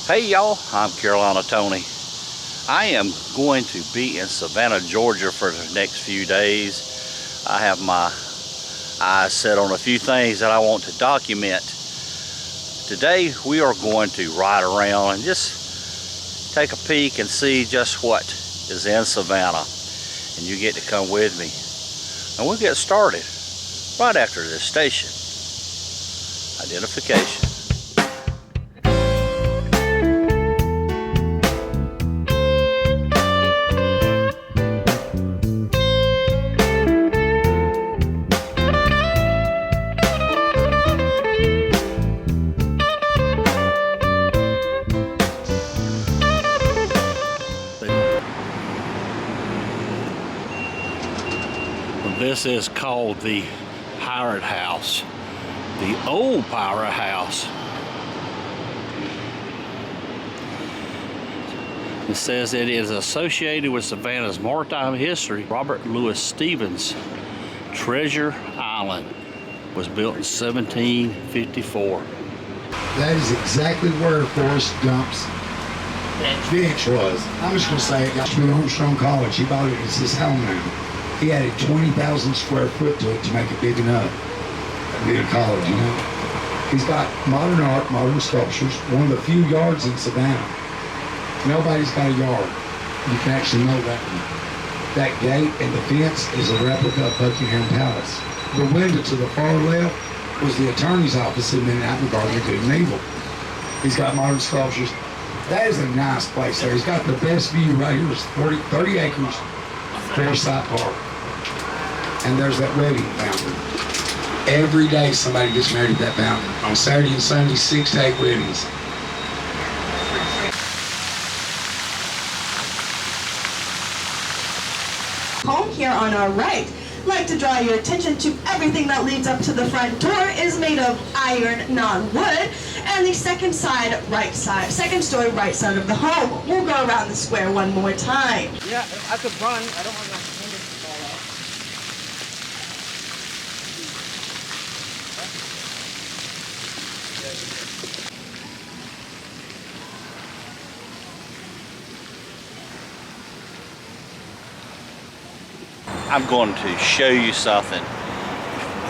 Hey y'all, I'm Carolina Tony. I am going to be in Savannah, Georgia for the next few days. I have my eyes set on a few things that I want to document. Today we are going to ride around and just take a peek and see just what is in Savannah. And you get to come with me. And we'll get started right after this station identification. This is called the Pirate House, the old Pirate House. It says it is associated with Savannah's maritime history. Robert Louis Stevens' Treasure Island was built in 1754. That is exactly where Forrest Gump's bench was. I'm just going to say it got to Armstrong College. He bought it as his home now. He added 20,000 square foot to it to make it big enough to be a college, you know. He's got modern art, modern sculptures, one of the few yards in Savannah. Nobody's got a yard. You can actually know that one. That gate and the fence is a replica of Buckingham Palace. The window to the far left was the attorney's office in Manhattan regarding good and evil. He's got modern sculptures. That is a nice place there. He's got the best view right here. It's 30 acres, Forsyth Park. And there's that wedding fountain. Every day somebody gets married at that fountain. On Saturday and Sunday, 6 to 8 weddings. Home here on our right. I'd like to draw your attention to everything that leads up to the front door is made of iron, non-wood. And the second story right side of the home. We'll go around the square one more time. Yeah, I could run. I don't want my fingers to fall off. I'm going to show you something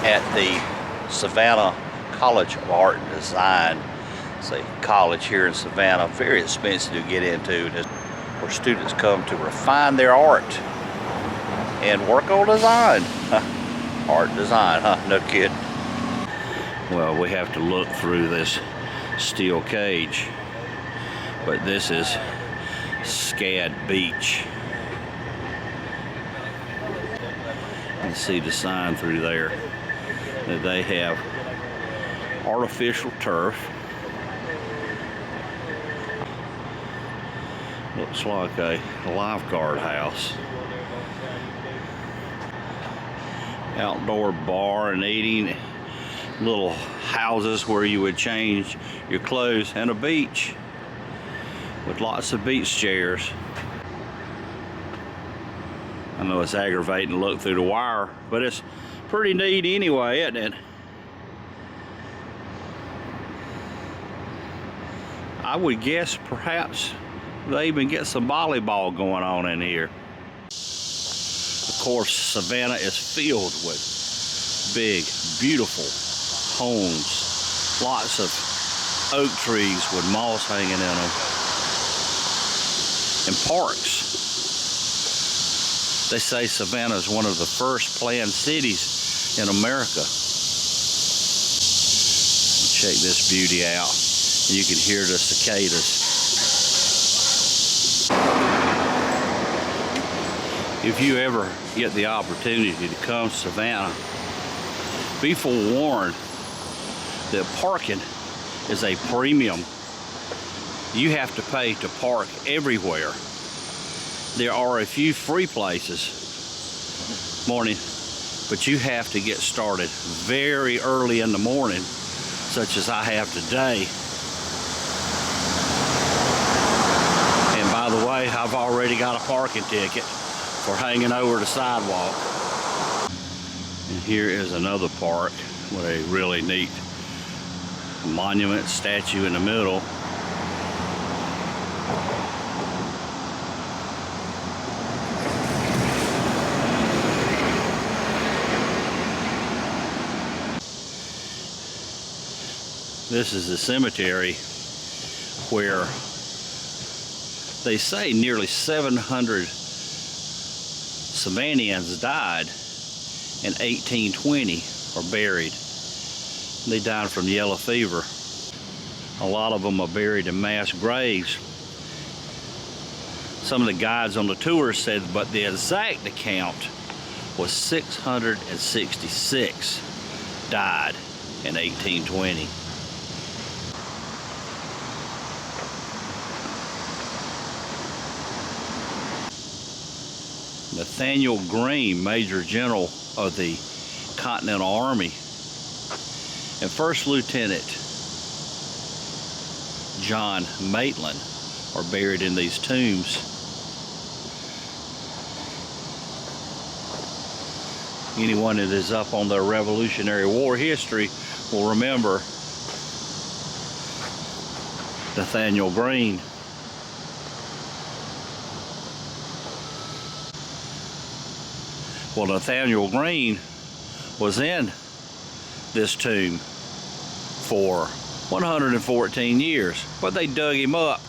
at the Savannah College of Art and Design. It's a college here in Savannah, very expensive to get into, where students come to refine their art and work on design. Art design, huh? No kidding. Well, we have to look through this steel cage, but this is CAD Beach. You can see the sign through there that they have artificial turf. Looks like a lifeguard house. Outdoor bar and eating, little houses where you would change your clothes, and a beach with lots of beach chairs. I know it's aggravating to look through the wire, but it's pretty neat anyway, isn't it? I would guess perhaps they even get some volleyball going on in here. Of course, Savannah is filled with big, beautiful homes. Lots of oak trees with moss hanging in them. And parks. They say Savannah is one of the first planned cities in America. Check this beauty out. You can hear the cicadas. If you ever get the opportunity to come to Savannah, be forewarned that parking is a premium. You have to pay to park everywhere. There are a few free places, but you have to get started very early in the morning, such as I have today. And by the way, I've already got a parking ticket for hanging over the sidewalk. And here is another park with a really neat monument statue in the middle. This is the cemetery where they say nearly 700 Savannahans died in 1820 or buried. They died from yellow fever. A lot of them are buried in mass graves. Some of the guides on the tour said, but the exact account was 666 died in 1820. Nathaniel Greene, Major General of the Continental Army, and First Lieutenant John Maitland are buried in these tombs. Anyone that is up on their Revolutionary War history will remember Nathaniel Greene. Well, Nathaniel Greene was in this tomb for 114 years, but they dug him up,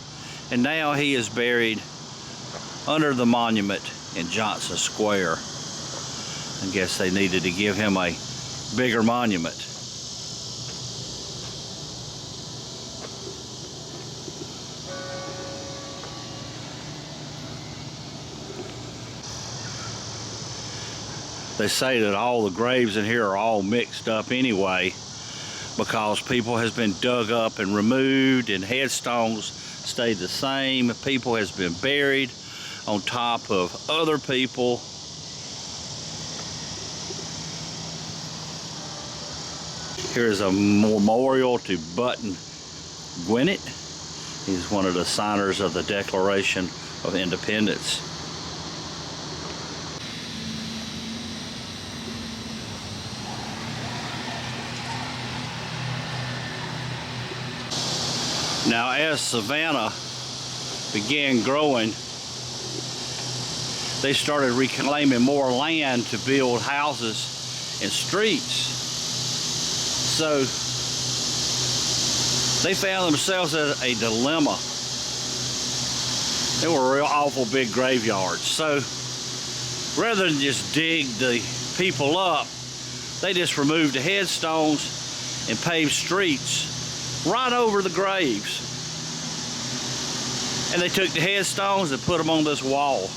and now he is buried under the monument in Johnson Square. I guess they needed to give him a bigger monument. They say that all the graves in here are all mixed up anyway, because people has been dug up and removed and headstones stayed the same. People has been buried on top of other people. Here is a memorial to Button Gwinnett. He's one of the signers of the Declaration of Independence. Now, as Savannah began growing, they started reclaiming more land to build houses and streets. So they found themselves at a dilemma. They were real awful big graveyards. So rather than just dig the people up, they just removed the headstones and paved streets right over the graves. And they took the headstones and put them on this wall.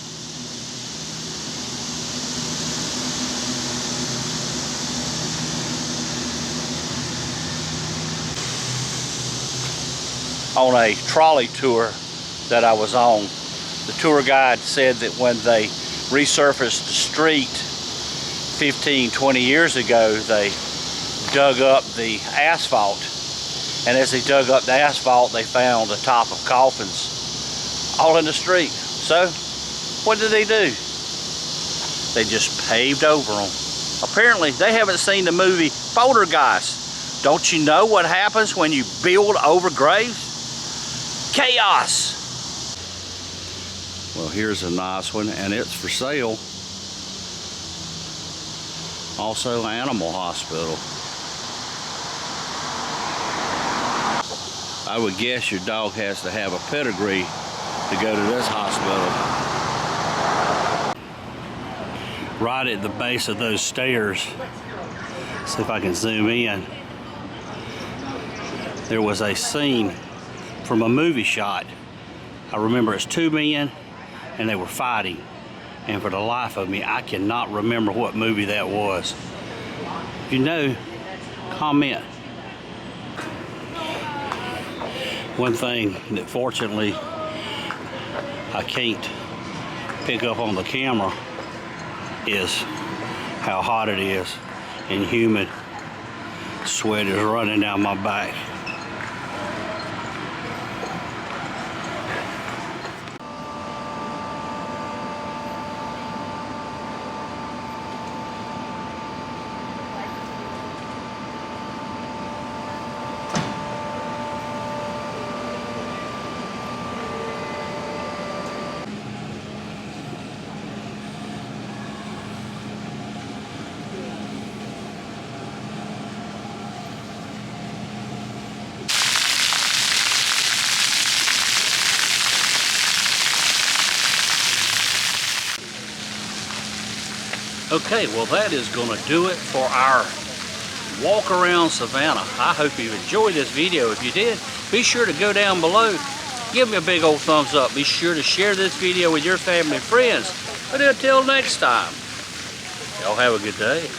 On a trolley tour that I was on, the tour guide said that when they resurfaced the street 15, 20 years ago, they dug up the asphalt. And as they dug up the asphalt, they found the top of coffins all in the street. So what did they do? They just paved over them. Apparently, they haven't seen the movie Poltergeist. Don't you know what happens when you build over graves? Chaos. Well, here's a nice one, and it's for sale. Also, animal hospital. I would guess your dog has to have a pedigree to go to this hospital. Right at the base of those stairs, see if I can zoom in, there was a scene from a movie shot. I remember it's two men and they were fighting, and for the life of me I cannot remember what movie that was. If you know, comment. One thing that fortunately I can't pick up on the camera is how hot it is and humid. Sweat is running down my back. Okay, well that is going to do it for our walk around Savannah. I hope you enjoyed this video. If you did, be sure to go down below, give me a big old thumbs up. Be sure to share this video with your family and friends. But until next time, y'all have a good day.